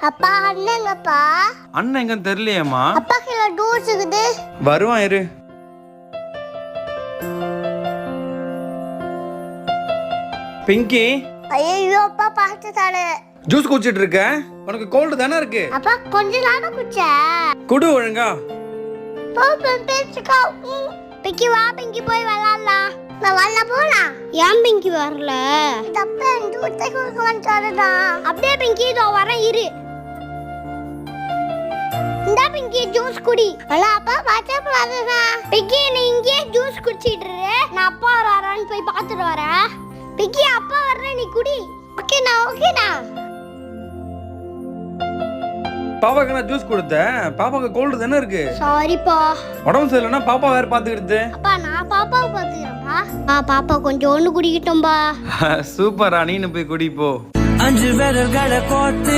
அப்பா அண்ணங்கப்பா. அண்ணன் எங்கன்னு தெரியலையேம்மா. அப்பா கீழே டூர்ஸ் இருக்குது. வருவான் இரு. பிங்கி. ஐயோ அப்பா பார்த்துட்டாரு. ஜூஸ் குடிச்சிட்டு இருக்க? உனக்கு கோல்டு தானே இருக்கு? அப்பா கொஞ்ச நேரம் குடிச்ச. குடு ஒழுங்கா. பிங்கி வா, பிங்கி போய் விளையாடலாம். நான் வரல போலாம். ஏன் பிங்கி வரல? தப்பா தூரத்தை கொடுக்க வந்துட்டாருடா. அப்படியே பிங்கி இதோ வரேன் இரு. இந்த பிங்கி ஜூஸ் குடி. அல்ல அப்பா பாத்தே போறாதா. பிங்கி நீ இங்கே ஜூஸ் குடிச்சிட்டு இரு. நான் அப்பா வராரான்னு போய் பார்த்துட்டு வரேன். பிங்கி அப்பா வர்றேன், நீ குடி. ஓகேண்ணா ஓகேண்ணா. பாப்பாக்கு நான் ஜூஸ் கொடுத்தேன். பாப்பாக்கு கோல்டு தானே இருக்கு. சாரிப்பா. உடம்பு சரியில்லைன்னா பாப்பா வேற பாத்துக்கிட்டு. அப்பா நான் பாப்பாவை பாத்துக்கிறேன்ப்பா. பாப்பா கொஞ்சம் ஒண்ணு குடிக்கிட்டோம்பா. சூப்பரா, நீனு போய் குடி போ. 5 விரல்களை கோர்த்து